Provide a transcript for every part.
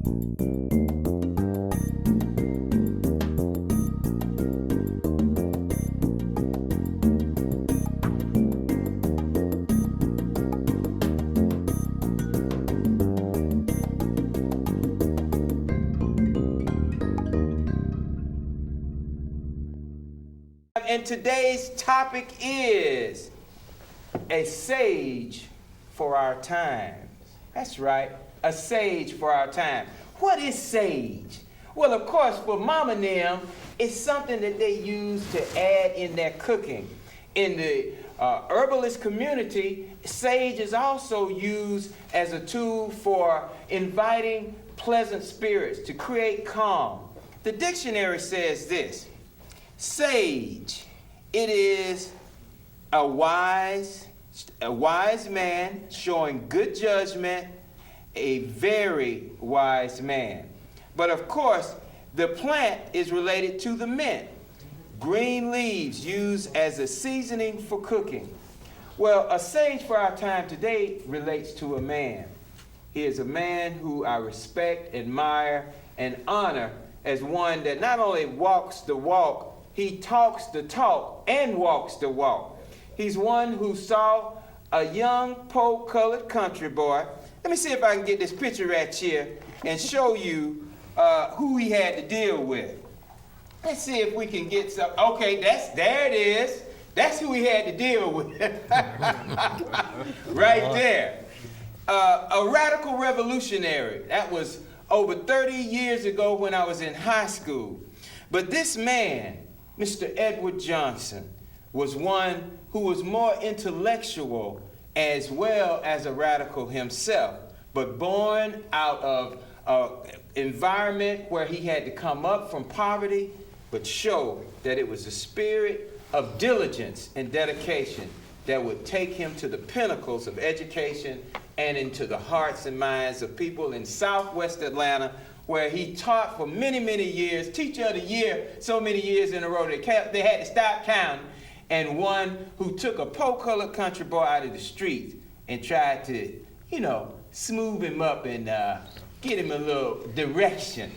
And today's topic is a sage for our times. That's right, a sage for our time. What is sage? Well, of course, for Mama and them, it's something that they use to add in their cooking. In the herbalist community, sage is also used as a tool for inviting pleasant spirits to create calm. The dictionary says this: sage, it is a wise man showing good judgment, a very wise man. But of course, the plant is related to the mint. Green leaves used as a seasoning for cooking. Well, a sage for our time today relates to a man. He is a man who I respect, admire, and honor as one that not only walks the walk, he talks the talk and walks the walk. He's one who saw a young poke-colored country boy. Let me see if I can get this picture right here and show you who he had to deal with. Let's see if we can get some. Okay, there it is. That's who he had to deal with. Right there. A radical revolutionary. That was over 30 years ago when I was in high school. But this man, Mr. Edward Johnson, was one who was more intellectual as well as a radical himself, but born out of an environment where he had to come up from poverty, but show that it was a spirit of diligence and dedication that would take him to the pinnacles of education and into the hearts and minds of people in Southwest Atlanta, where he taught for many, many years, teacher of the year, so many years in a row they had to stop counting, and one who took a poke-colored country boy out of the street and tried to, smooth him up and get him a little direction.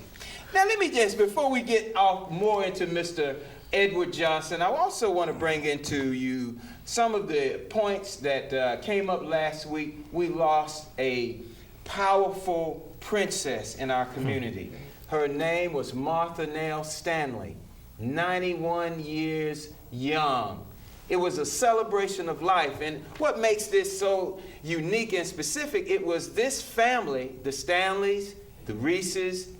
Now let me just, before we get off more into Mr. Edward Johnson, I also want to bring into you some of the points that came up last week. We lost a powerful princess in our community. Her name was Martha Nell Stanley, 91 years young. It was a celebration of life, and what makes this so unique and specific, it was this family, the Stanleys, the Reeses,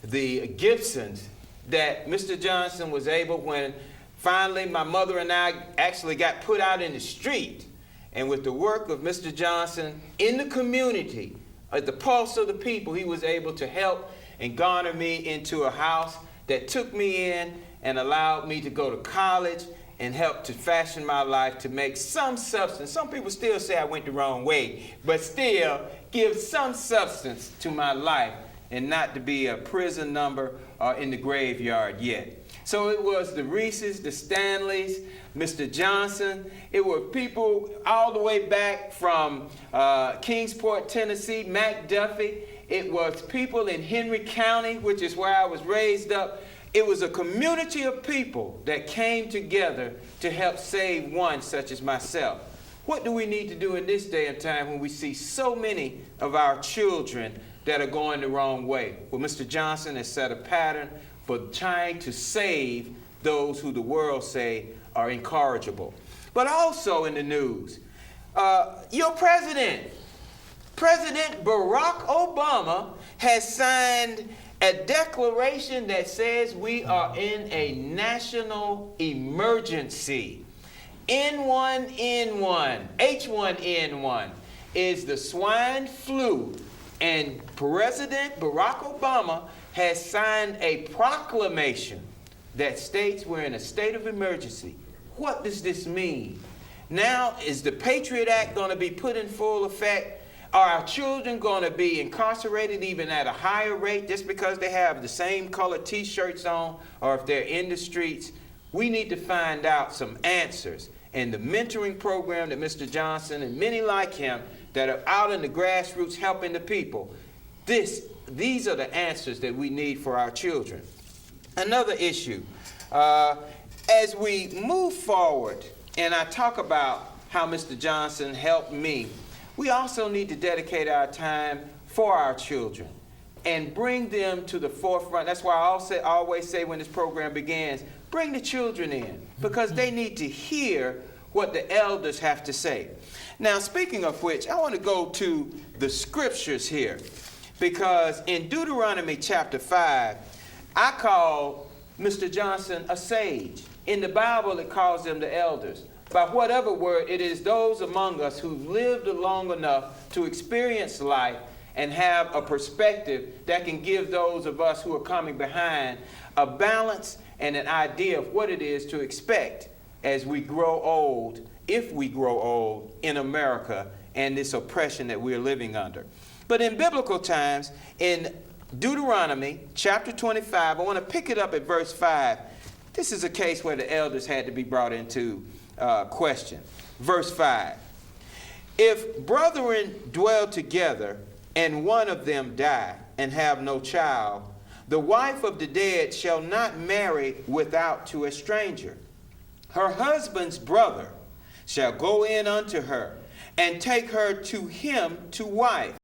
the Gibsons, that Mr. Johnson was able, when finally my mother and I actually got put out in the street, and with the work of Mr. Johnson in the community, at the pulse of the people, he was able to help and garner me into a house that took me in and allowed me to go to college and help to fashion my life to make some substance. Some people still say I went the wrong way, but still give some substance to my life and not to be a prison number or in the graveyard yet. So it was the Reeses, the Stanleys, Mr. Johnson. It were people all the way back from Kingsport, Tennessee, McDuffie. It was people in Henry County, which is where I was raised up. It was a community of people that came together to help save one such as myself. What do we need to do in this day and time when we see so many of our children that are going the wrong way? Well, Mr. Johnson has set a pattern for trying to save those who the world say are incorrigible. But also in the news, your president, President Barack Obama, has signed a declaration that says we are in a national emergency. H1N1 is the swine flu, and President Barack Obama has signed a proclamation that states we're in a state of emergency. What does this mean? Now, is the Patriot Act going to be put in full effect? Are our children going to be incarcerated even at a higher rate just because they have the same colored t-shirts on, or if they're in the streets? We need to find out some answers. And the mentoring program that Mr. Johnson and many like him that are out in the grassroots helping the people, this these are the answers that we need for our children. Another issue, as we move forward, and I talk about how Mr. Johnson helped me, we also need to dedicate our time for our children and bring them to the forefront. That's why I always say when this program begins, bring the children in, because they need to hear what the elders have to say. Now, speaking of which, I want to go to the scriptures here, because in Deuteronomy chapter 5, I call Mr. Johnson a sage. In the Bible, it calls them the elders. By whatever word, it is those among us who've lived long enough to experience life and have a perspective that can give those of us who are coming behind a balance and an idea of what it is to expect as we grow old, if we grow old, in America and this oppression that we're living under. But in biblical times, in Deuteronomy chapter 25, I want to pick it up at verse 5. This is a case where the elders had to be brought into question. Verse 5. If brethren dwell together, and one of them die and have no child, the wife of the dead shall not marry without to a stranger. Her husband's brother shall go in unto her, and take her to him to wife.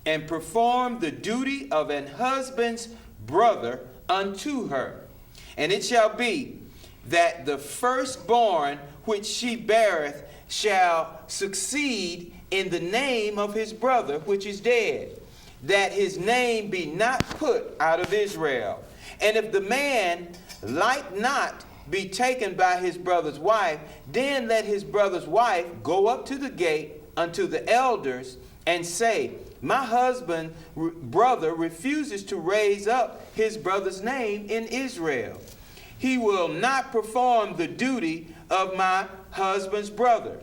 And perform the duty of an husband's brother unto her. And it shall be that the firstborn which she beareth shall succeed in the name of his brother which is dead, that his name be not put out of Israel. And if the man like not be taken by his brother's wife, then let his brother's wife go up to the gate unto the elders and say, my husband brother refuses to raise up his brother's name in Israel. He will not perform the duty of my husband's brother.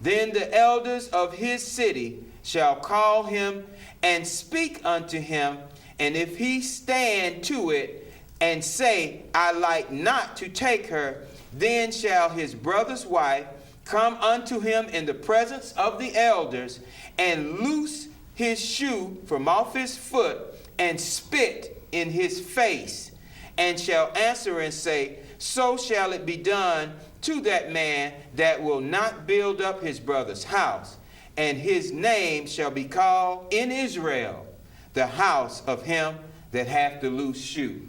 Then the elders of his city shall call him and speak unto him, and if he stand to it and say, I like not to take her, then shall his brother's wife come unto him in the presence of the elders, and loose his shoe from off his foot, and spit in his face, and shall answer and say, so shall it be done to that man that will not build up his brother's house, and his name shall be called in Israel, the house of him that hath the loose shoe.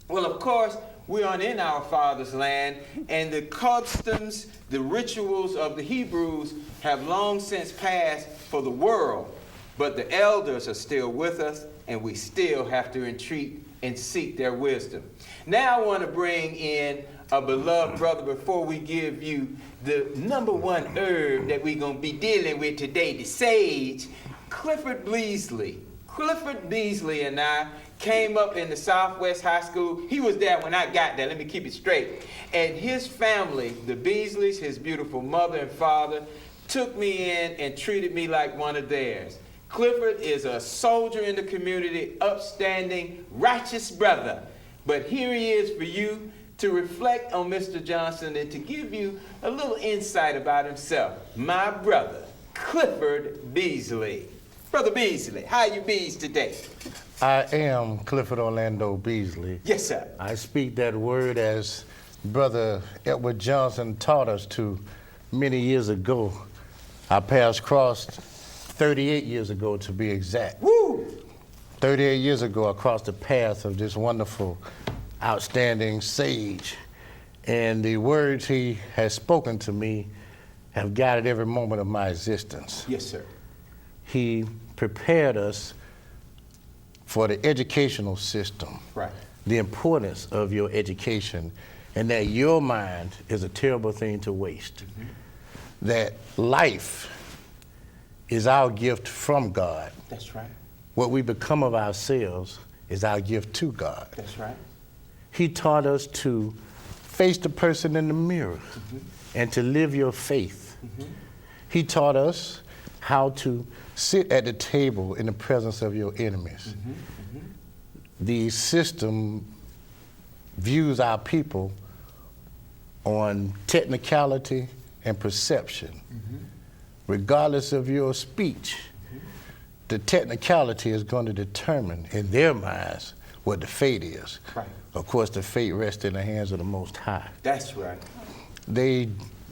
Well, of course, we aren't in our Father's land, and the customs, the rituals of the Hebrews have long since passed for the world. But the elders are still with us, and we still have to entreat and seek their wisdom. Now I want to bring in a beloved brother before we give you the number one herb that we're going to be dealing with today, the sage, Clifford Beseley. Clifford Beseley and I came up in the Southwest High School. He was there when I got there, let me keep it straight. And his family, the Besleys, his beautiful mother and father, took me in and treated me like one of theirs. Clifford is a soldier in the community, upstanding, righteous brother. But here he is for you to reflect on Mr. Johnson and to give you a little insight about himself. My brother, Clifford Beseley. Brother Beseley, how you bees today? I am Clifford Orlando Beseley. Yes, sir. I speak that word as Brother Edward Johnson taught us to many years ago. Our paths crossed 38 years ago, to be exact. Woo! 38 years ago, I crossed the path of this wonderful, outstanding sage. And the words he has spoken to me have guided every moment of my existence. Yes, sir. He prepared us for the educational system, Right. the importance of your education, and that your mind is a terrible thing to waste. Mm-hmm. That life is our gift from God. That's right. What we become of ourselves is our gift to God. That's right. He taught us to face the person in the mirror and to live your faith. He taught us how to sit at the table in the presence of your enemies. The system views our people on technicality and perception. Regardless of your speech, the technicality is going to determine in their minds what the fate is. Right. Of course, the fate rests in the hands of the Most High. That's right. They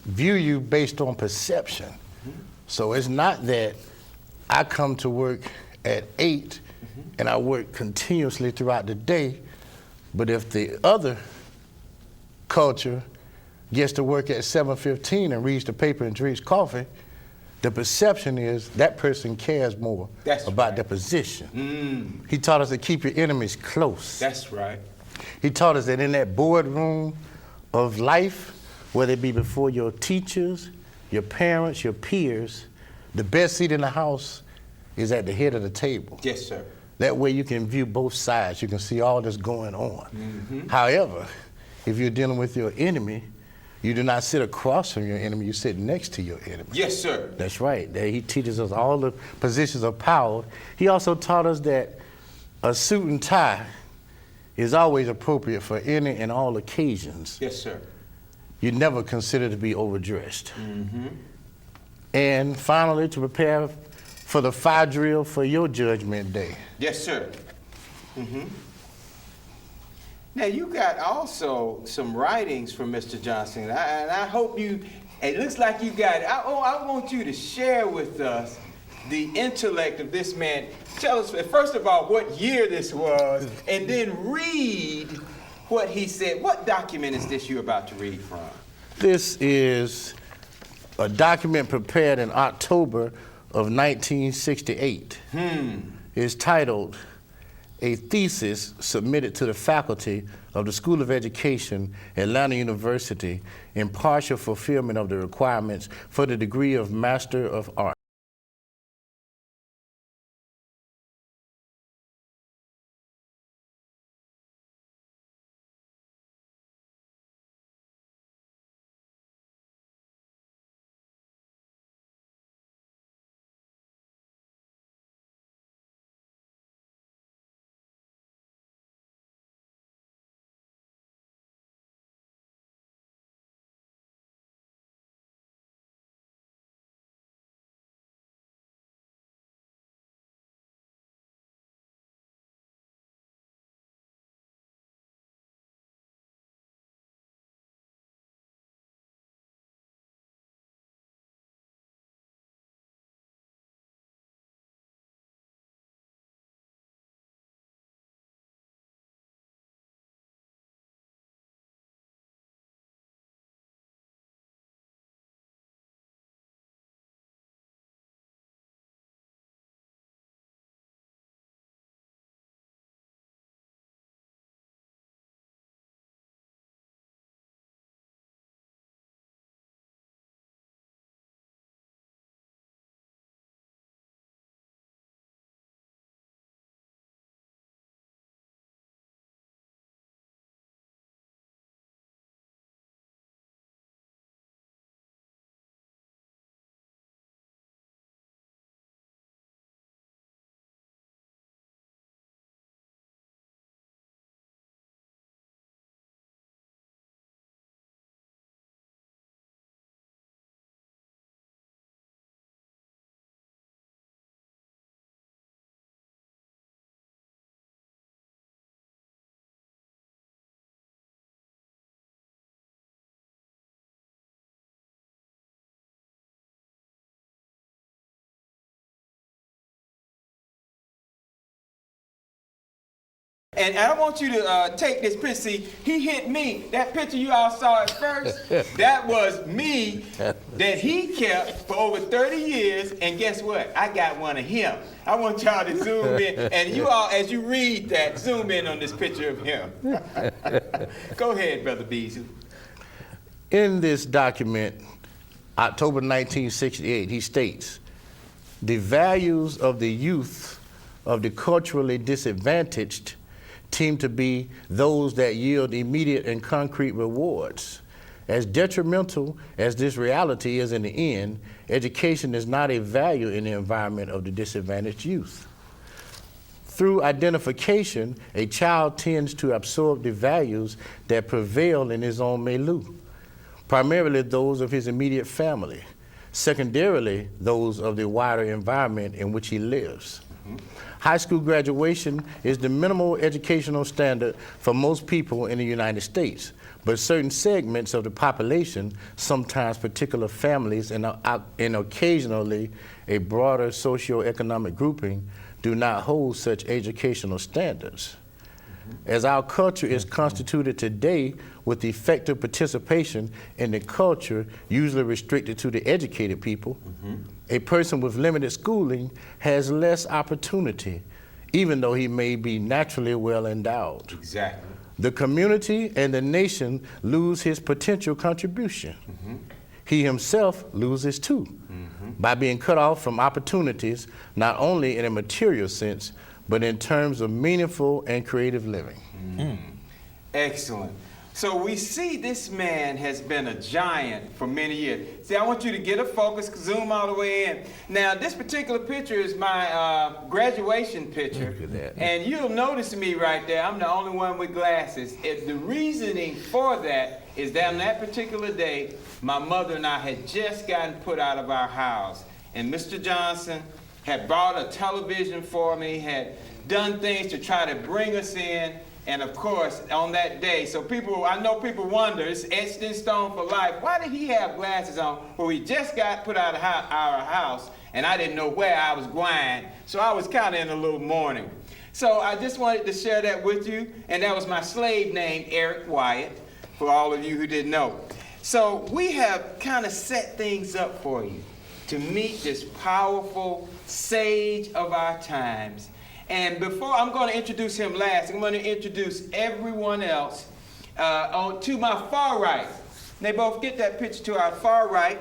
view you based on perception. So it's not that I come to work at 8 and I work continuously throughout the day, but if the other culture gets to work at 7:15 and reads the paper and drinks coffee, the perception is that person cares more about their position. He taught us to keep your enemies close. That's right. He taught us that in that boardroom of life, whether it be before your teachers, your parents, your peers, the best seat in the house is at the head of the table. Yes, sir. That way you can view both sides. You can see all that's going on. However, if you're dealing with your enemy, you do not sit across from your enemy, you sit next to your enemy. Yes, sir. That's right. He teaches us all the positions of power. He also taught us that a suit and tie is always appropriate for any and all occasions. Yes, sir. You never consider to be overdressed. And finally, to prepare for the fire drill for your judgment day. Yes, sir. Now, you got also some writings from Mr. Johnson, and I hope it looks like you got it. I want you to share with us the intellect of this man. Tell us, first of all, what year this was, and then read what he said. What document is this you're about to read from? This is a document prepared in October of 1968. It's titled, "A Thesis Submitted to the Faculty of the School of Education, Atlanta University, in partial fulfillment of the requirements for the degree of Master of Arts." And I want you to take this picture. See, he hit me. That picture you all saw at first, that was me that he kept for over 30 years. And guess what? I got one of him. I want y'all to zoom in. And you all, as you read that, zoom in on this picture of him. Go ahead, Brother Beasley. In this document, October 1968, he states, the values of the youth of the culturally disadvantaged seem to be those that yield immediate and concrete rewards. As detrimental as this reality is in the end, education is not a value in the environment of the disadvantaged youth. Through identification, a child tends to absorb the values that prevail in his own milieu, primarily those of his immediate family, secondarily those of the wider environment in which he lives. High school graduation is the minimal educational standard for most people in the United States, but certain segments of the population, sometimes particular families, and occasionally a broader socioeconomic grouping, do not hold such educational standards. As our culture is constituted today with effective participation in the culture usually restricted to the educated people, a person with limited schooling has less opportunity, even though he may be naturally well endowed. Exactly. The community and the nation lose his potential contribution. He himself loses too, by being cut off from opportunities, not only in a material sense, but in terms of meaningful and creative living. Excellent. So we see this man has been a giant for many years. See, I want you to get a focus, zoom all the way in. Now, this particular picture is my graduation picture. Look at that. And you'll notice me right there. I'm the only one with glasses. The reasoning for that is that on that particular day, my mother and I had just gotten put out of our house. And Mr. Johnson had bought a television for me, had done things to try to bring us in. And of course, on that day, so I know people wonder, it's etched in stone for life, why did he have glasses on? Well, we just got put out of our house, and I didn't know where I was going, so I was kind of in a little mourning. So I just wanted to share that with you, and that was my slave name, Eric Wyatt, for all of you who didn't know. So we have kind of set things up for you to meet this powerful sage of our times. And before I'm going to introduce him last, I'm going to introduce everyone else to my far right. They both get that picture to our far right.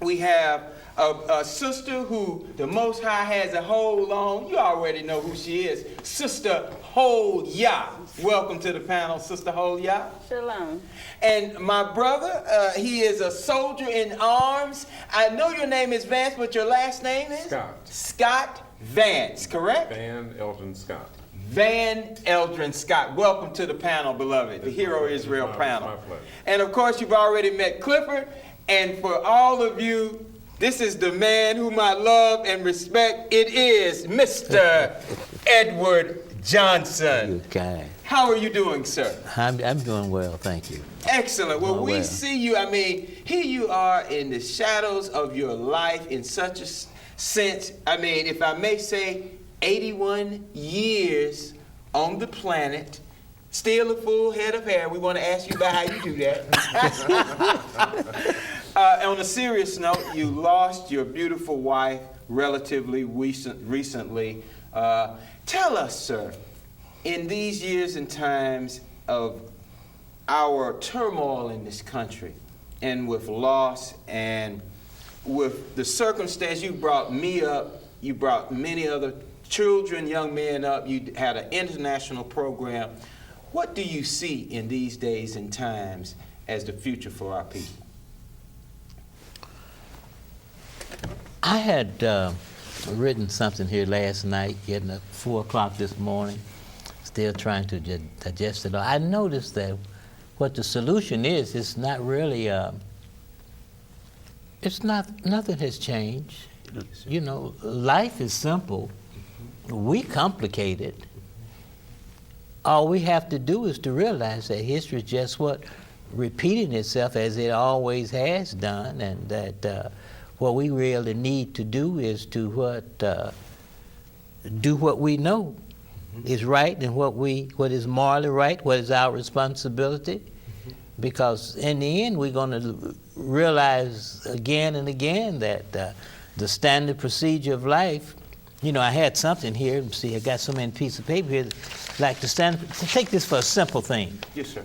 We have a sister who the Most High has a hold on. You already know who she is, Sister HALYAH. Welcome to the panel, Sister HALYAH. Shalom. And my brother, he is a soldier in arms. I know your name is Vance, but your last name is? Scott. Scott Vance, correct? Van Eldrin Scott. Van Eldrin Scott. Welcome to the panel, beloved, the Hero Israel panel. My pleasure. And of course, you've already met Clifford. And for all of you, this is the man whom I love and respect. It is Mr. Edward Johnson. Good guy. How are you doing, sir? I'm doing well, thank you. Excellent. Well, Oh, we well. see you. I mean, here you are in the shadows of your life in such a sense. I mean, if I may say, 81 years on the planet, still a full head of hair. We want to ask you about how you do that. On a serious note, you lost your beautiful wife relatively recently. Tell us, sir, in these years and times of our turmoil in this country, and with loss and with the circumstance, you brought me up, you brought many other children, young men up, you had an international program. What do you see in these days and times as the future for our people? I had written something here last night, getting at 4 o'clock this morning, still trying to digest it all. I noticed that what the solution is not really, nothing has changed. You know, life is simple. We complicate it. All we have to do is to realize that history is just repeating itself as it always has done, and that what we really need to do is to do what we know, is right and what is morally right, what is our responsibility. Because in the end, we're going to realize again and again that the standard procedure of life, you know, I had something here. See, I got so many pieces of paper here. Like the standard, take this for a simple thing. Yes, sir.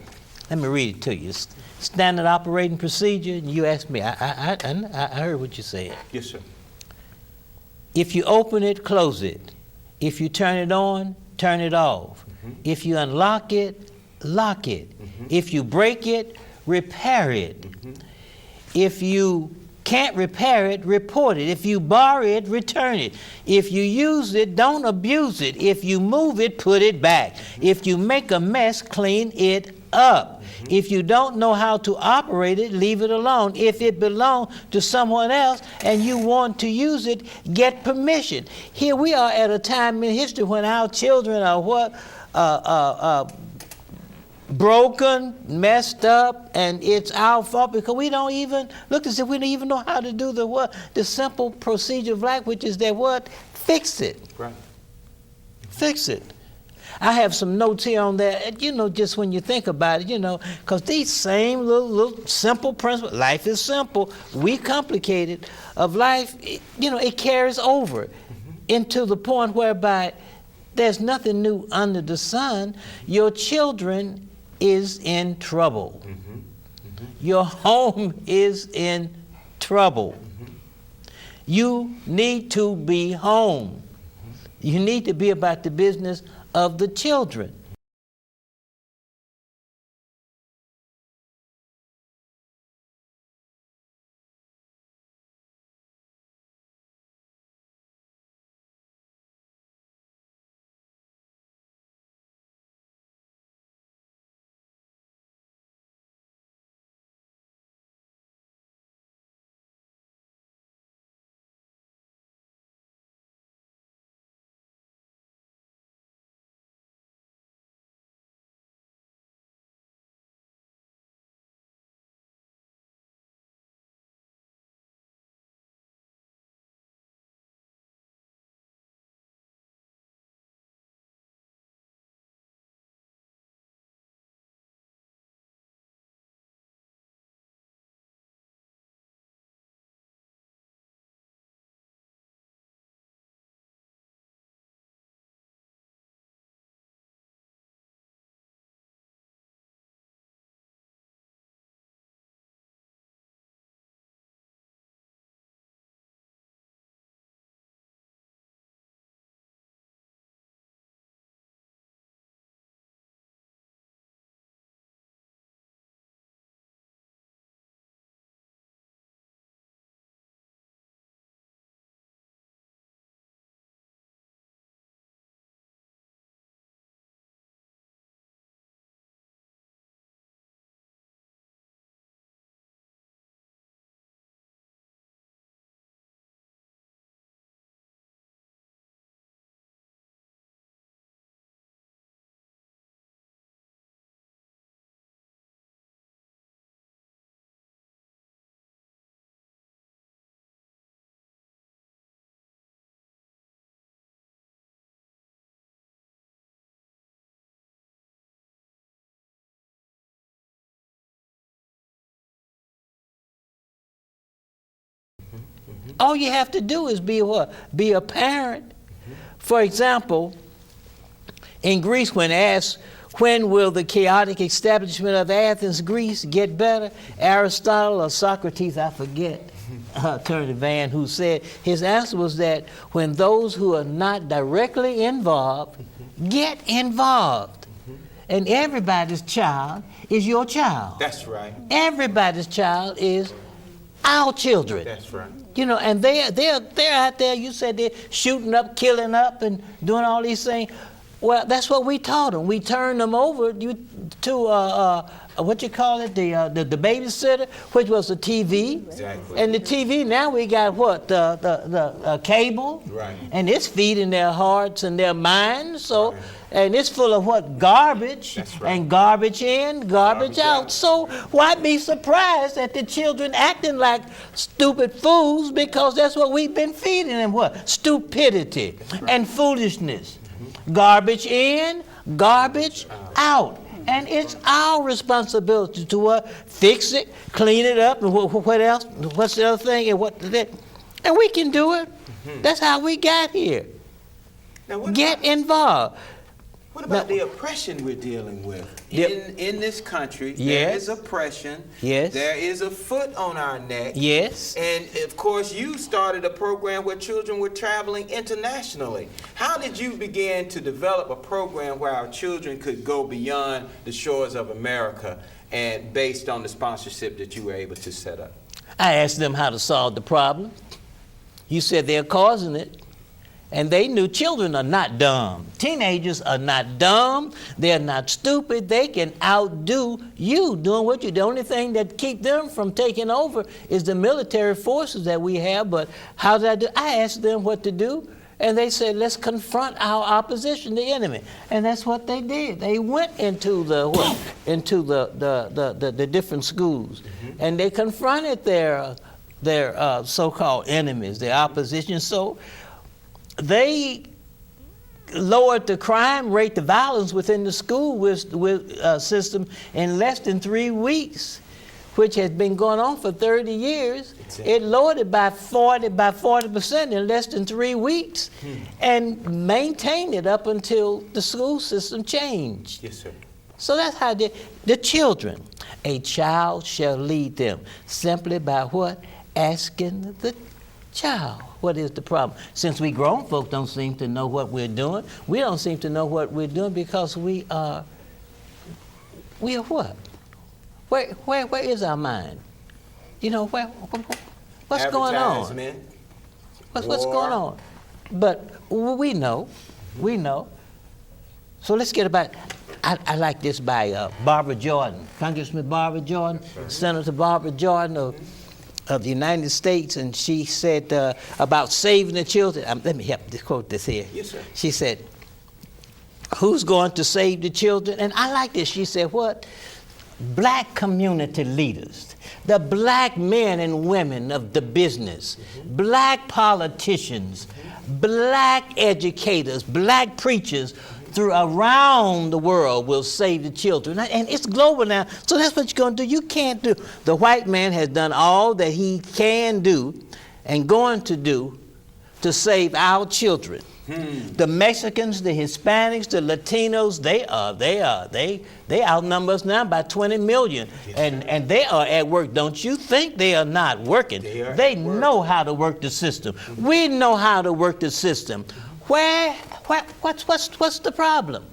Let me read it to you. Standard operating procedure, and you asked me, I heard what you said. Yes, sir. If you open it, close it. If you turn it on, turn it off. If you unlock it, lock it. If you break it, repair it. If you can't repair it, report it. If you borrow it, return it. If you use it, don't abuse it. If you move it, put it back. If you make a mess, clean it up. If you don't know how to operate it, leave it alone. If it belongs to someone else and you want to use it, get permission. Here we are at a time in history when our children are broken, messed up, and it's our fault because we don't even look as if we don't even know how to do the simple procedure of life, which is that fix it. Right. Fix it. I have some notes here on that, you know, just when you think about it, you know, because these same little simple principles, life is simple, we complicate it, of life, you know, it carries over into the point whereby there's nothing new under the sun. Your children is in trouble. Your home is in trouble. You need to be home. You need to be about the business of the children. All you have to do is be what? Be a parent. For example, in Greece, when asked, when will the chaotic establishment of Athens, Greece, get better? Aristotle or Socrates, I forget, Attorney Van, who said, his answer was that when those who are not directly involved get involved. And everybody's child is your child. That's right. Everybody's child is our children. That's right. You know, and they're out there, you said they're shooting up, killing up, and doing all these things. Well, that's what we taught them. We turned them over to what you call it, the babysitter, which was the TV. Exactly. And the TV, now we got what? The cable. Right. And it's feeding their hearts and their minds. So, Right. and it's full of what? Garbage. That's right. And garbage in, garbage out. out. So why be surprised at the children acting like stupid fools? Because that's what we've been feeding them, what? Stupidity and foolishness. Garbage in, garbage out. And it's our responsibility to what? Fix it, clean it up, and what else? What's the other thing? And we can do it. That's how we got here. Now, Get involved. What about the oppression we're dealing with? In this country, there Yes. is oppression. Yes. There is a foot on our neck. Yes. And of course, you started a program where children were traveling internationally. How did you begin to develop a program where our children could go beyond the shores of America, and based on the sponsorship that you were able to set up? I asked them how to solve the problem. You said they're causing it. And they knew children are not dumb. Teenagers are not dumb. They're not stupid. They can outdo you doing what you do. The only thing that keep them from taking over is the military forces that we have. But how did I do? I asked them what to do. And they said, let's confront our opposition, the enemy. And that's what they did. They went into the different schools. And they confronted their so-called enemies, their opposition. So they lowered the crime rate, the violence within the school system in less than 3 weeks, which has been going on for 30 years. It lowered it by 40% in less than 3 weeks, and maintained it up until the school system changed. Yes, sir. So that's how the children, a child shall lead them, simply by what? Asking the child. What is the problem? Since we grown folk don't seem to know what we're doing, we don't seem to know what we're doing because we are what? Where is our mind? You know, what's going on? What's going on? But we know. So let's get about, I like this by Barbara Jordan, Congressman Barbara Jordan, Senator Barbara Jordan of the United States, and she said about saving the children. Let me help to quote this here. Yes, sir. She said, who's going to save the children? And I like this. She said, what? Black community leaders, the black men and women of the business, black politicians, black educators, black preachers around the world will save the children. And it's global now, so that's what you're going to do. You can't do. The white man has done all that he can do and going to do to save our children. The Mexicans, the Hispanics, the Latinos, they outnumber us now by 20 million. And they are at work. Don't you think they are not working? They know how to work the system. We know how to work the system. What's the problem?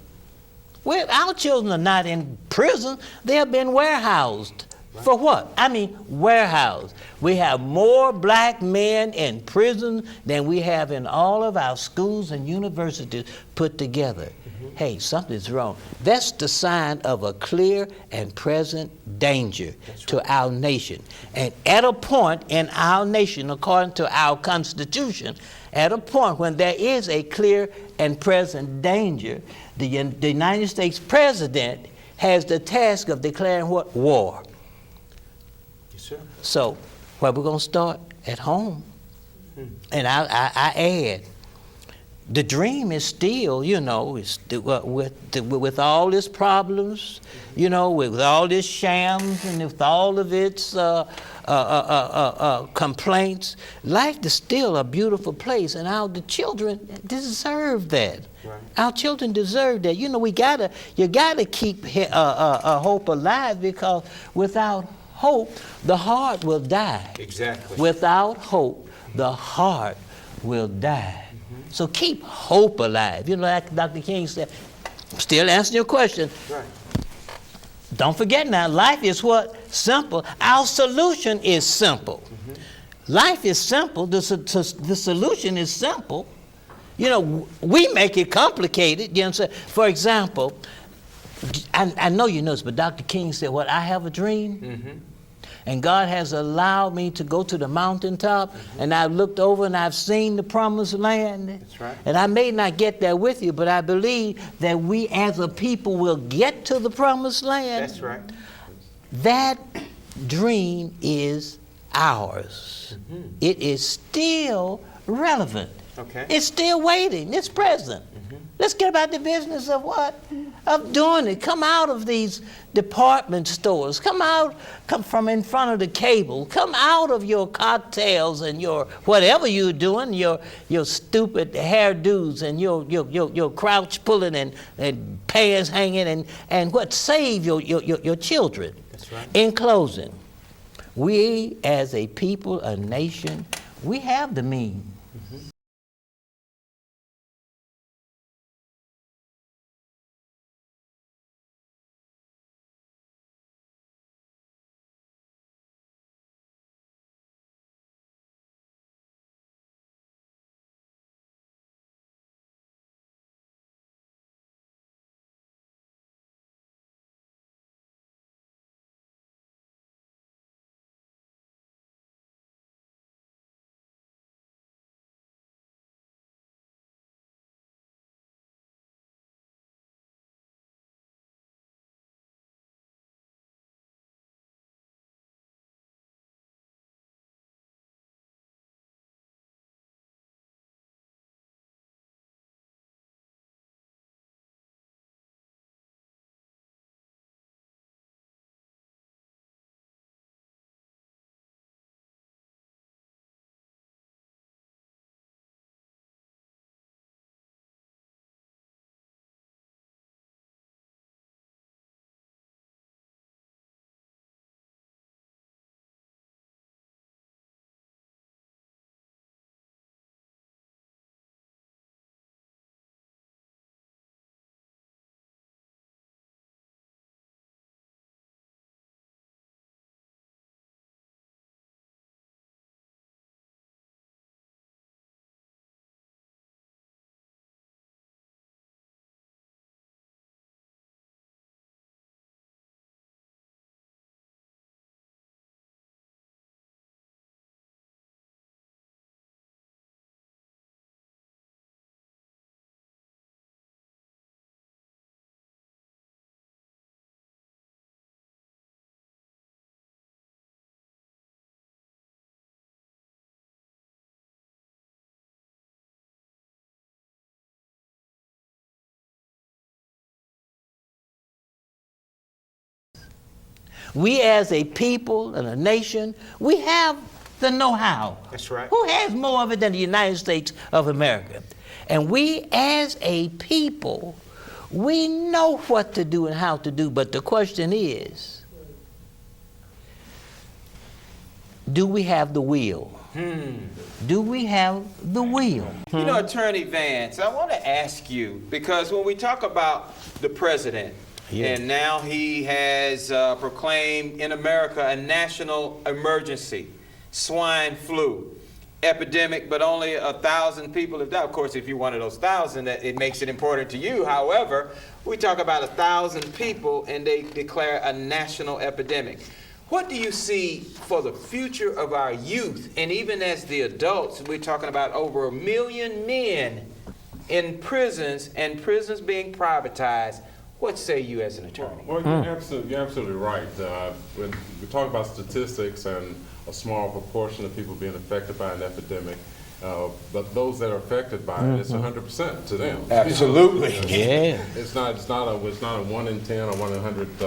Our children are not in prison. They have been warehoused. Right. For what? I mean, warehoused. We have more black men in prison than we have in all of our schools and universities put together. Hey, something's wrong. That's the sign of a clear and present danger to our nation. And at a point in our nation, according to our Constitution, at a point when there is a clear and present danger, the United States President has the task of declaring what? War. Yes, sir. So, where we're going to start? At home. And I add, the dream is still, you know, with all its problems, you know, with all its shams and with all of its complaints, life is still a beautiful place, and the children deserve that. Right. Our children deserve that. You know, you gotta keep hope alive, because without hope, the heart will die. Exactly. Without hope, the heart will die. So keep hope alive. You know, like Dr. King said, still answering your question. Right. Don't forget now, life is what? Simple. Our solution is simple. Life is simple. The solution is simple. You know, we make it complicated. You know what I'm saying? For example, I know you know this, but Dr. King said, what, I have a dream? And God has allowed me to go to the mountaintop, and I've looked over and I've seen the promised land. That's right. And I may not get there with you, but I believe that we as a people will get to the promised land. That's right. That dream is ours. It is still relevant. Okay. It's still waiting. It's present. Let's get about the business of what? Of doing it. Come out of these department stores. Come from in front of the cable. Come out of your cocktails and your whatever you're doing, your stupid hairdos and your crouch pulling and pants hanging and what? Save your children. That's right. In closing, we as a people, a nation, we have the means. We as a people and a nation, we have the know-how. That's right. Who has more of it than the United States of America? And we as a people, we know what to do and how to do, but the question is, do we have the will? Do we have the will? You know, Attorney Vance, I want to ask you, because when we talk about the president, and now he has proclaimed in America a national emergency, swine flu epidemic, but only 1,000 people have died. Of course, if you're one of those 1,000, it makes it important to you. However, we talk about 1,000 people and they declare a national epidemic. What do you see for the future of our youth? And even as the adults, we're talking about over 1 million men in prisons and prisons being privatized. What say you as an attorney? Well, you're absolutely right. When we talk about statistics and a small proportion of people being affected by an epidemic, but those that are affected by it, it's 100% to them. Absolutely. Yeah. It's not a 1 in 10 or 1 in 100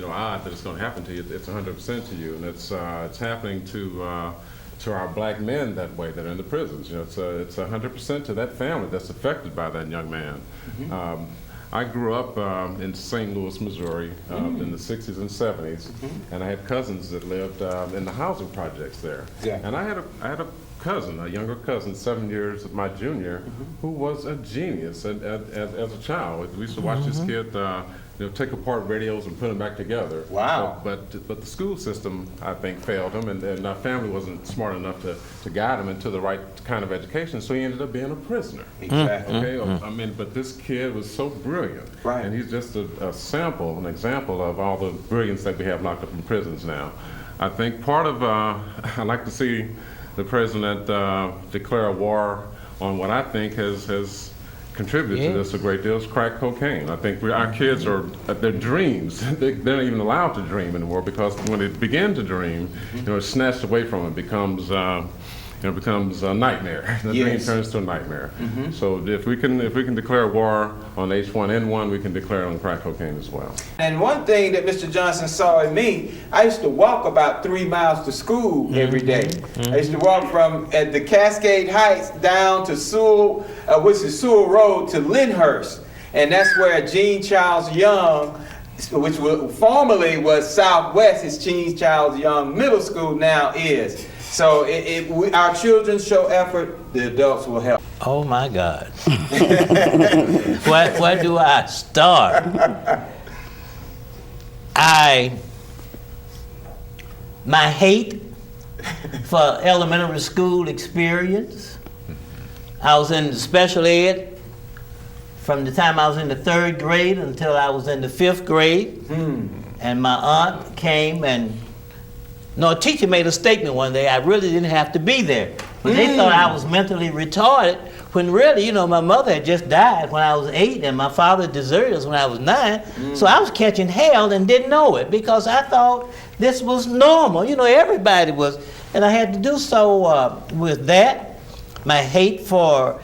odd that it's going to happen to you. It's 100% to you, and it's happening to our black men that way that are in the prisons. You know, it's 100% to that family that's affected by that young man. I grew up in St. Louis, Missouri, in the 60s and 70s, and I had cousins that lived in the housing projects there. Yeah. And I had a cousin, a younger cousin, 7 years of my junior, who was a genius as a child. We used to watch this kid take apart radios and put them back together. Wow. But the school system, I think, failed him, and our family wasn't smart enough to guide him into the right kind of education, so he ended up being a prisoner. Exactly. Okay, I mean, but this kid was so brilliant. Right. And he's just an example of all the brilliance that we have locked up in prisons now. I think part of, I'd like to see the president declare a war on what I think has contributed to this a great deal, is crack cocaine. I think our kids are, their dreams, they're not even allowed to dream anymore, because when they begin to dream, it's snatched away from them. It becomes and it becomes a nightmare. The dream Yes. turns to a nightmare. So if we can declare war on H1N1, we can declare it on crack cocaine as well. And one thing that Mr. Johnson saw in me, I used to walk about 3 miles to school every day. I used to walk from at the Cascade Heights down to Sewell, which is Sewell Road, to Lyndhurst. And that's where Gene Charles Young, which formerly was Southwest, is Gene Charles Young Middle School now is. So our children show effort, the adults will help. Oh my God. Where do I start? My hate for elementary school experience. I was in special ed from the time I was in the 3rd grade until I was in the 5th grade. And my aunt came and, no, a teacher made a statement one day, I really didn't have to be there. But they thought I was mentally retarded, when really, you know, my mother had just died when I was 8 and my father deserted us when I was 9. So I was catching hell and didn't know it because I thought this was normal. You know, everybody was. And I had to do so with that. My hate for,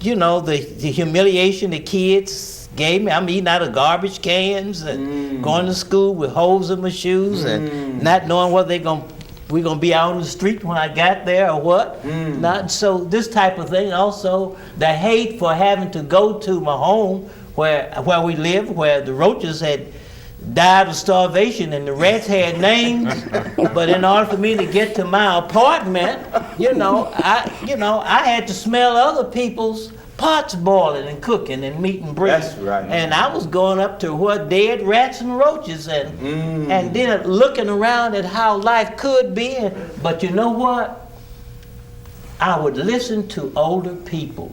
you know, the humiliation the kids gave me. I'm eating out of garbage cans and going to school with holes in my shoes and not knowing whether we're gonna be out on the street when I got there or what. Not so this type of thing. Also, the hate for having to go to my home where we live, where the roaches had died of starvation and the rats had names. But in order for me to get to my apartment, I had to smell other people's pots boiling and cooking and meat and bread. That's right. And I was going up to what dead rats and roaches and then looking around at how life could be. But you know what? I would listen to older people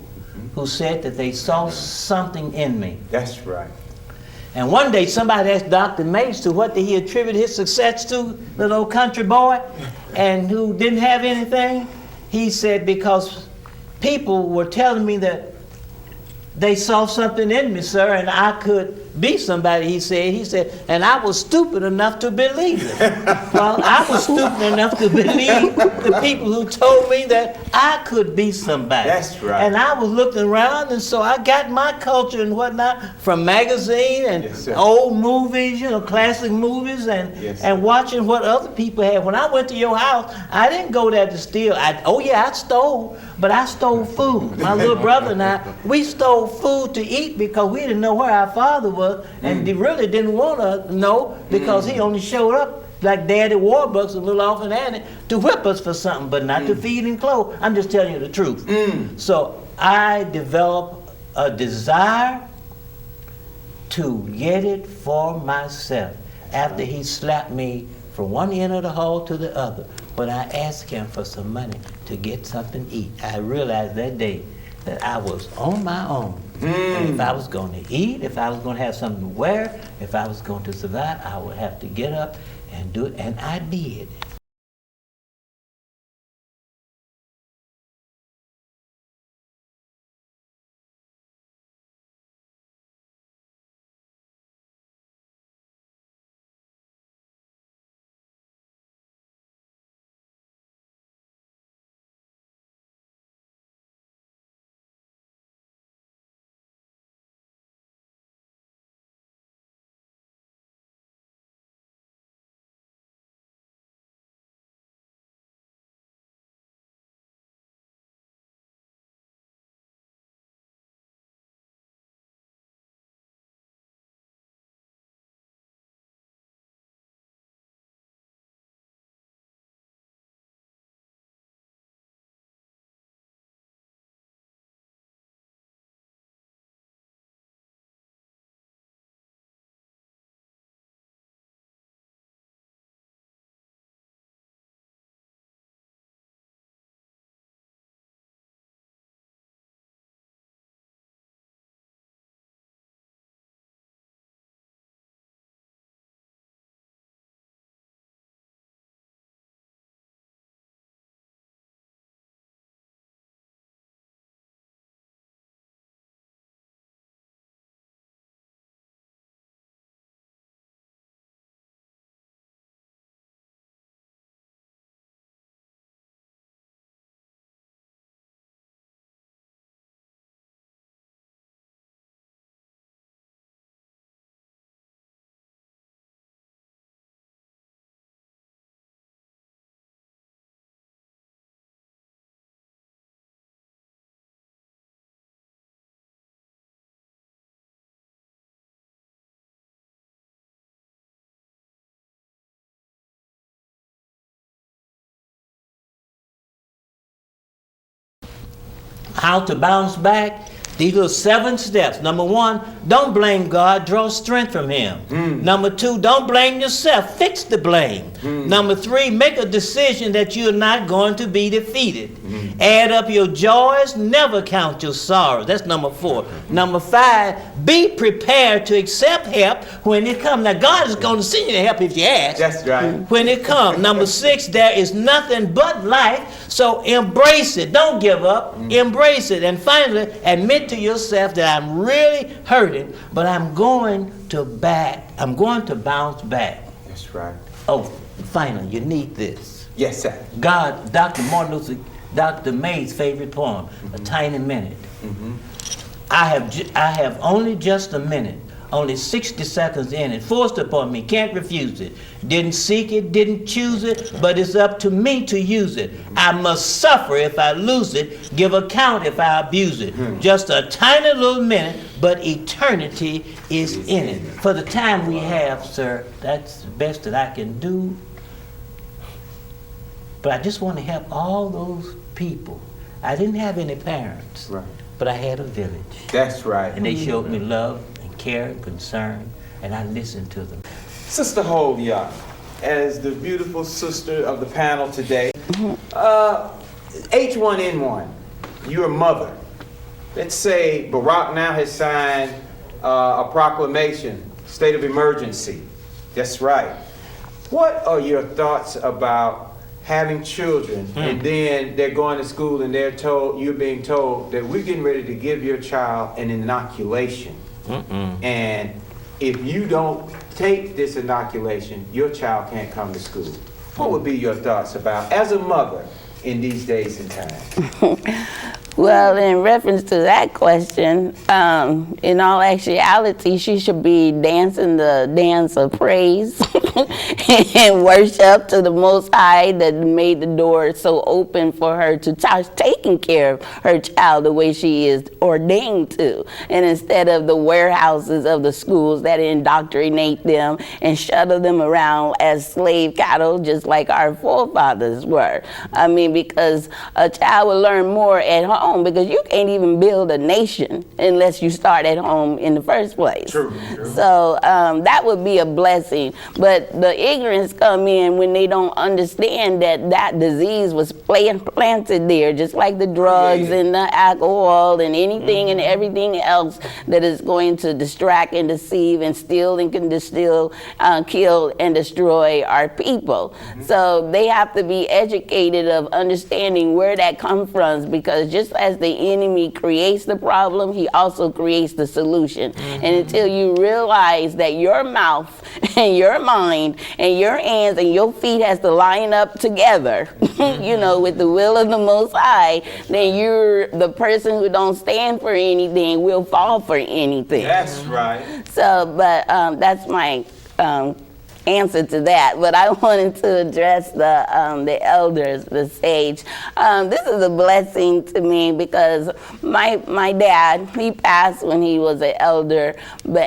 who said that they saw something in me. That's right. And one day somebody asked Dr. Mace to what did he attribute his success to, little old country boy, and who didn't have anything. He said, because people were telling me that they saw something in me, sir, and I could be somebody, he said, and I was stupid enough to believe it. Well, I was stupid enough to believe the people who told me that I could be somebody. That's right. And I was looking around, and so I got my culture and whatnot from magazine and Yes, sir. old movies, you know, classic movies, and Yes, sir. and watching what other people had. When I went to your house, I didn't go there to steal. I stole, but I stole food. My little brother and I, we stole food to eat because we didn't know where our father was, and he really didn't want to know because he only showed up like Daddy Warbucks and Little Orphan Annie to whip us for something, but not to feed and clothe. I'm just telling you the truth. So I developed a desire to get it for myself after he slapped me from one end of the hall to the other. When I asked him for some money to get something to eat, I realized that day that I was on my own. And if I was going to eat, if I was going to have something to wear, if I was going to survive, I would have to get up and do it, and I did. how to bounce back. These are 7 steps. Number 1, don't blame God, draw strength from him. Number 2, don't blame yourself, fix the blame. Number 3, make a decision that you're not going to be defeated. Add up your joys, never count your sorrows. That's number 4. Number 5, be prepared to accept help when it comes. Now, God is going to send you help if you ask. That's right. When it comes. Number 6, there is nothing but life, so embrace it. Don't give up. Embrace it. And finally, admit to yourself that I'm really hurting, but I'm going to bounce back. That's right. Oh, finally, you need this. Yes, sir. God, Dr. May's favorite poem, A Tiny Minute. I have only just a minute, only 60 seconds in it, forced upon me, can't refuse it. Didn't seek it, didn't choose it, but it's up to me to use it. I must suffer if I lose it, give account if I abuse it. Just a tiny little minute, but eternity is in it. For the time we have, sir, that's the best that I can do. But I just want to help all those people. I didn't have any parents, Right. but I had a village. That's right. And they showed me love and care and concern, and I listened to them. Sister HALYAH, as the beautiful sister of the panel today, H1N1, you're a mother. Let's say Barack now has signed a proclamation, state of emergency. That's right. What are your thoughts about having children and then they're going to school and you're being told that we're getting ready to give your child an inoculation, and if you don't take this inoculation, your child can't come to school? What would be your thoughts about, as a mother, in these days and times? Well, in reference to that question, in all actuality, she should be dancing the dance of praise and worship to the Most High that made the door so open for her to taking care of her child the way she is ordained to. And instead of the warehouses of the schools that indoctrinate them and shuttle them around as slave cattle, just like our forefathers were. I mean, because a child will learn more at home, because you can't even build a nation unless you start at home in the first place. True. So that would be a blessing. But the ignorance come in when they don't understand that disease was planted there, just like the drugs and the alcohol and anything and everything else that is going to distract and deceive and steal and can distill, kill and destroy our people. So they have to be educated of understanding where that comes from, because just as the enemy creates the problem, he also creates the solution. And until you realize that your mouth and your mind and your hands and your feet has to line up together, you know, with the will of the Most High, then you're the person who don't stand for anything will fall for anything. That's right. So, but that's my answer to that. But I wanted to address the elders, the sage. This is a blessing to me, because my dad, he passed when he was an elder,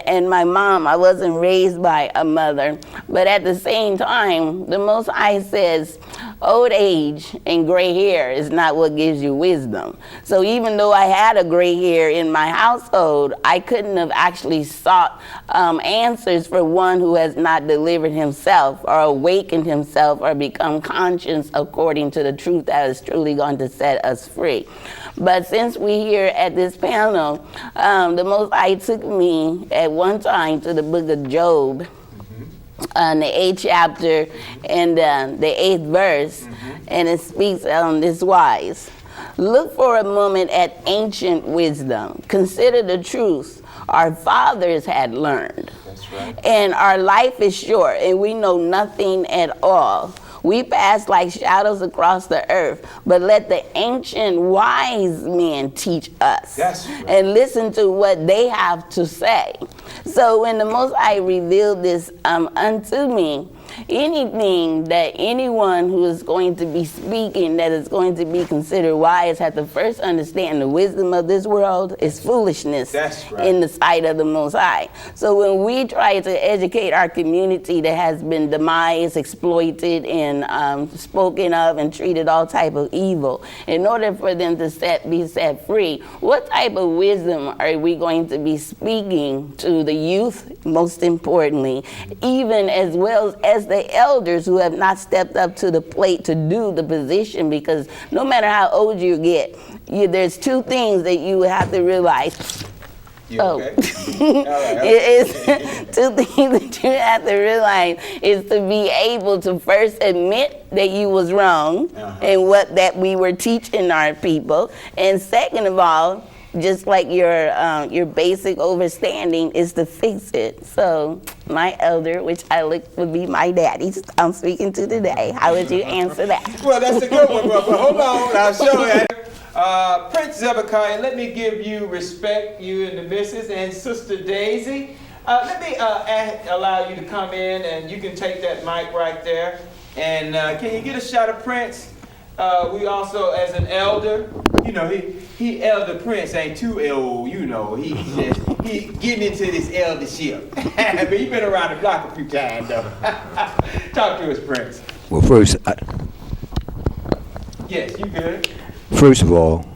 and my mom, I wasn't raised by a mother. But at the same time, the Most High says, old age and gray hair is not what gives you wisdom. So even though I had a gray hair in my household, I couldn't have actually sought answers for one who has not delivered himself or awakened himself or become conscious according to the truth that is truly going to set us free. But since we're here at this panel, the Most High took me at one time to the book of Job, the 8th chapter and the 8th verse, and it speaks on this wise. Look for a moment at ancient wisdom. Consider the truth our fathers had learned. That's right. And our life is short, and we know nothing at all. We pass like shadows across the earth, but let the ancient wise men teach us. That's right. And listen to what they have to say. So when the Most High revealed this unto me, anything that anyone who is going to be speaking that is going to be considered wise have to first understand the wisdom of this world is foolishness. That's right. In the sight of the Most High. So when we try to educate our community that has been demised, exploited, and spoken of and treated all type of evil, in order for them to be set free, what type of wisdom are we going to be speaking to the youth, most importantly, even as well as the elders who have not stepped up to the plate to do the position? Because no matter how old you get, there's two things that you have to realize. You okay? It is two things that you have to realize is to be able to first admit that you was wrong and what that we were teaching our people, and second of all, just like your basic understanding is to fix it. So my elder, which I look would be my daddy, I'm speaking to today. How would you answer that? Well, that's a good one, brother. Hold on, I'll show you. Prince Zebekiah, let me give you respect, you and the missus, and Sister Daisy. Let me allow you to come in, and you can take that mic right there. And can you get a shot of Prince? We also, as an elder, you know, he elder Prince ain't too old, you know. He getting into this eldership. But he been around the block a few times, though. Talk to us, Prince. Well, first, Yes, you good. first of all,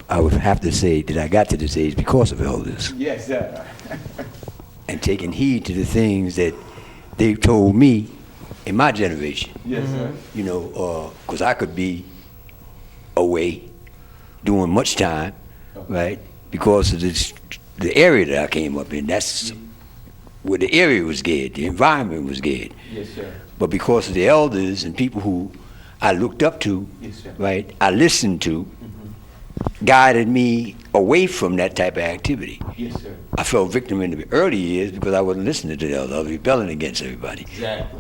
I would have to say that I got to this age because of elders Yes, sir. and taking heed to the things that they told me in my generation. Yes, sir. You know, because I could be away doing much time, right? Because of the area that I came up in. That's where the area was good, the environment was good. Yes, sir. But because of the elders and people who I looked up to, Yes, sir. right, I listened to, guided me away from that type of activity. Yes, sir. I fell victim in the early years because I wasn't listening to the elders. I was rebelling against everybody. Exactly.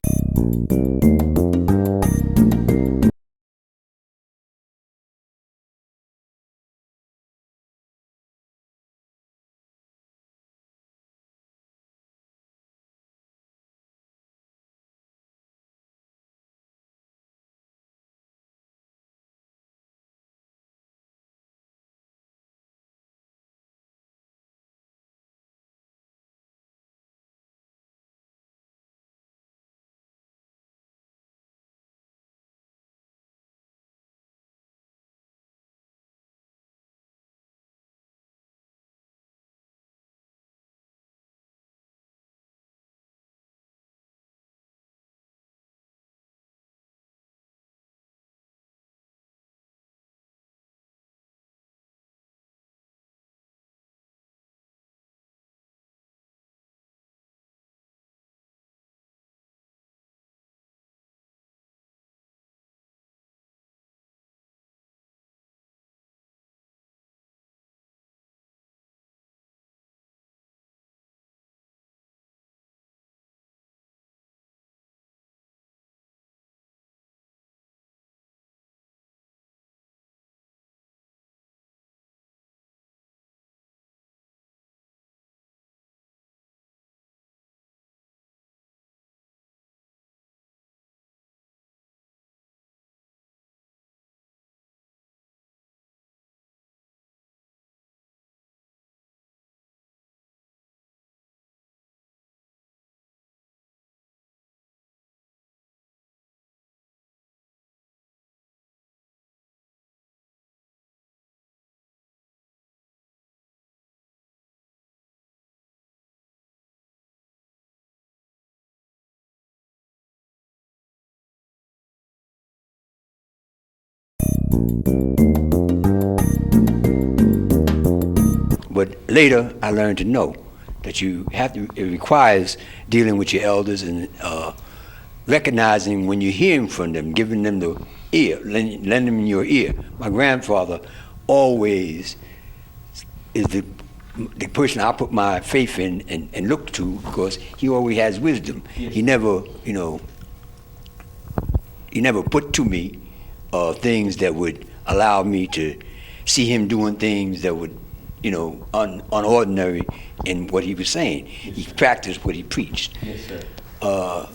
But later, I learned to know that you have to, it requires dealing with your elders and recognizing when you're hearing from them, giving them the ear, lending them your ear. My grandfather always is the person I put my faith in and look to because he always has wisdom. Yes. He never, you know, he never put to me things that would allow me to see him doing things that would, you know, unordinary in what he was saying. He practiced what he preached. Yes, sir.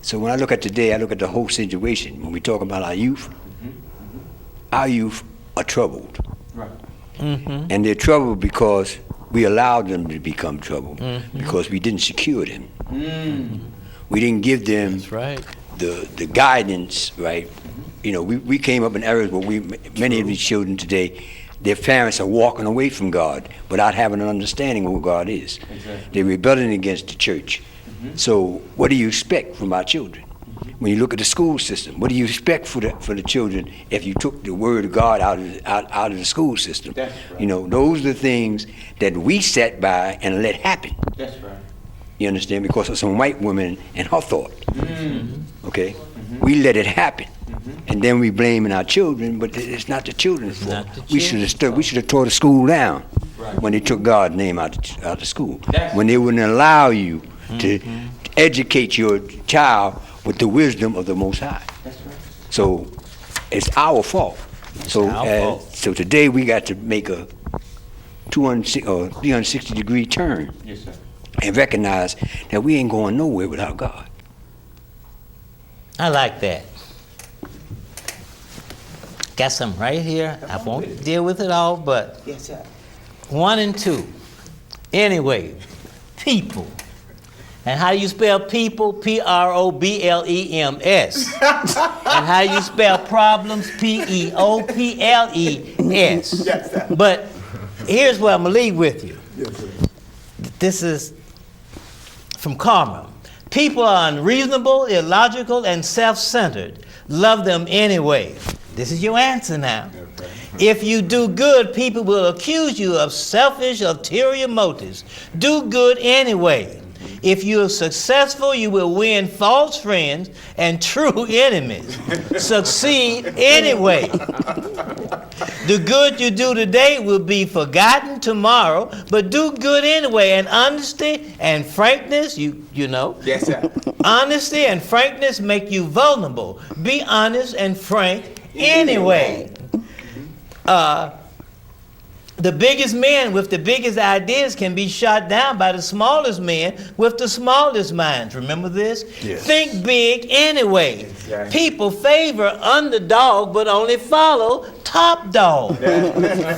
So when I look at today, I look at the whole situation. When we talk about our youth are troubled. Right. And they're troubled because we allowed them to become troubled, because we didn't secure them. We didn't give them That's right. the guidance, right? You know, we came up in areas where many of these children today, their parents are walking away from God without having an understanding of who God is. Exactly. They're rebelling against the church. So what do you expect from our children? When you look at the school system, what do you expect for the children if you took the word of God out of the school system? That's right. You know, those are the things that we sat by and let happen. That's right. You understand? Because of some white woman and her thought. Okay? We let it happen. And then we blaming our children, but it's not the children's fault. not the We should have tore the school down when they took God's name out of school. When they wouldn't allow you to educate your child with the wisdom of the Most High. That's right. So it's our fault. So our fault. so today we got to make a 360-degree turn Yes, sir. and recognize that we ain't going nowhere without God. I like that. Got some right here. I won't deal with it all, but Yes, sir. 1 and 2. Anyway, people. And how you spell people? P-R-O-B-L-E-M-S. And how you spell problems? P-E-O-P-L-E-S. Yes, sir. But here's what I'm going to leave with you. This is from Karma. People are unreasonable, illogical, and self-centered. Love them anyway. This is your answer now. If you do good, people will accuse you of selfish, ulterior motives. Do good anyway. If you are successful, you will win false friends and true enemies. Succeed anyway. The good you do today will be forgotten tomorrow, but do good anyway. And honesty and frankness, you know. Yes, sir. Honesty and frankness make you vulnerable. Be honest and frank anyway. The biggest men with the biggest ideas can be shot down by the smallest men with the smallest minds. Remember this? Yes. Think big anyway. Exactly. People favor underdog but only follow top dog.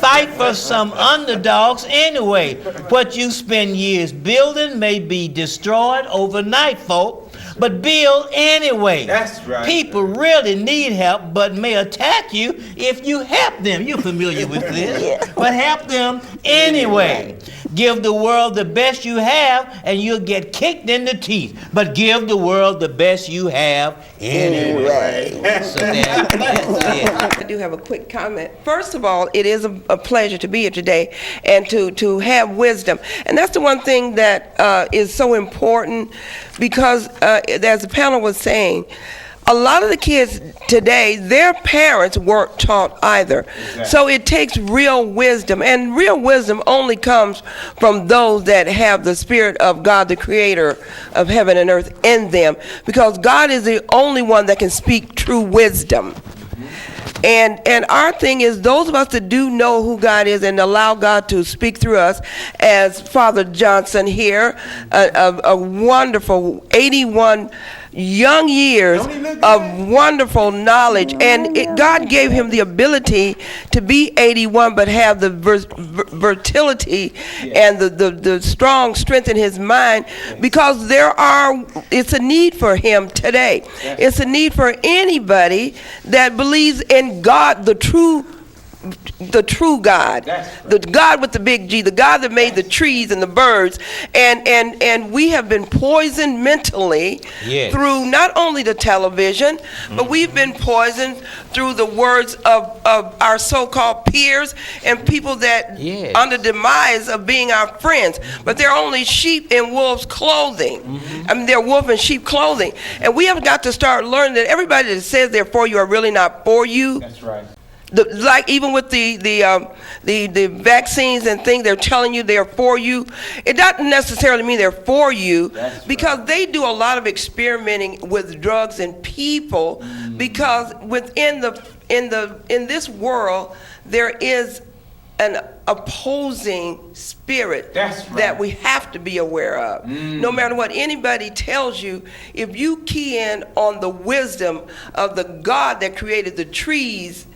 Fight for some underdogs anyway. What you spend years building may be destroyed overnight, folk. But build anyway. That's right. People really need help, but may attack you if you help them. You're familiar with this. But help them anyway. Give the world the best you have, and you'll get kicked in the teeth. But give the world the best you have anyway. So that's it. I do have a quick comment. First of all, it is a pleasure to be here today and to have wisdom. And that's the one thing that is so important because, as the panel was saying, a lot of the kids today, their parents weren't taught either. Exactly. So it takes real wisdom, and real wisdom only comes from those that have the Spirit of God, the Creator of heaven and earth, in them, because God is the only one that can speak true wisdom. And our thing is, those of us that do know who God is and allow God to speak through us, as Father Johnson here, a wonderful 81 young years of wonderful knowledge, and God gave him the ability to be 81 but have the fertility and the strong strength in his mind, because it's a need for him today. It's a need for anybody that believes in God, the true God, the God with the big G, the God that made the trees and the birds, and we have been poisoned mentally through not only the television, but we've been poisoned through the words of our so-called peers and people that under demise of being our friends, but they're only sheep in wolves' clothing. I mean, they're wolf in sheep clothing, and we have got to start learning that everybody that says they're for you are really not for you. That's right. Like even with the vaccines and things, they're telling you they're for you. It doesn't necessarily mean they're for you, because they do a lot of experimenting with drugs and people. Because within in this world there is an opposing spirit That's right. that we have to be aware of. No matter what anybody tells you, if you key in on the wisdom of the God that created the trees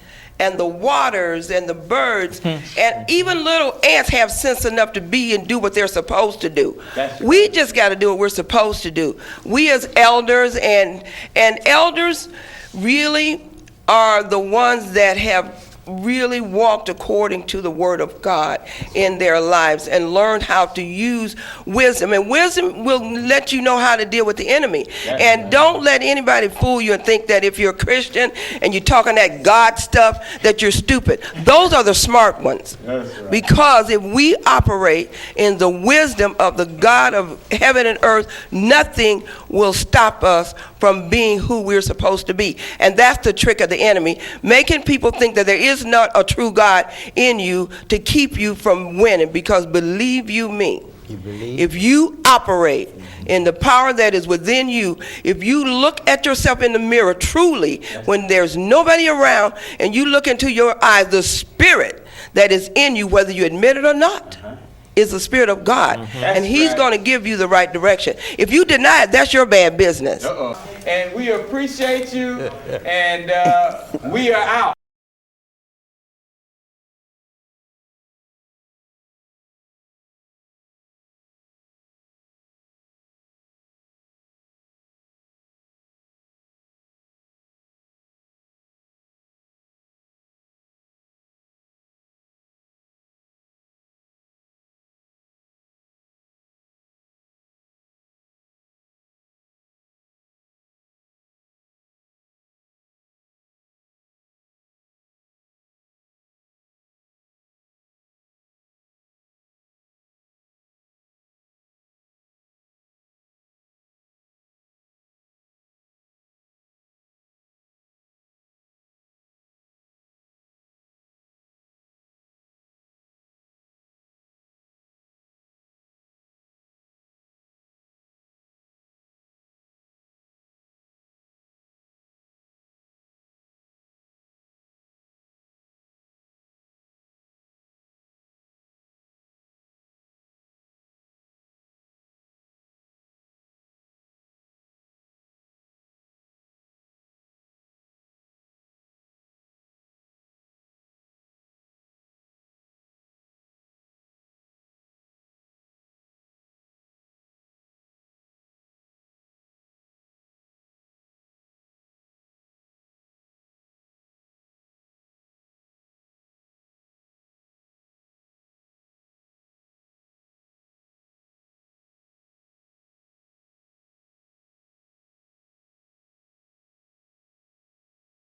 and the waters and the birds, and even little ants have sense enough to be and do what they're supposed to do. That's right. We just got to do what we're supposed to do. We as elders and elders really are the ones that have really walked according to the word of God in their lives and learned how to use wisdom. And wisdom will let you know how to deal with the enemy. And don't let anybody fool you and think that if you're a Christian and you're talking that God stuff, that you're stupid. Those are the smart ones. Because if we operate in the wisdom of the God of heaven and earth, nothing will stop us from being who we're supposed to be. And that's the trick of the enemy, making people think that there is not a true God in you to keep you from winning. Because believe you me, if you operate in the power that is within you, if you look at yourself in the mirror truly when there's nobody around and you look into your eyes, the spirit that is in you, whether you admit it or not, is the Spirit of God. And He's right. going to give you the right direction. If you deny it, that's your bad business. And we appreciate you, and we are out.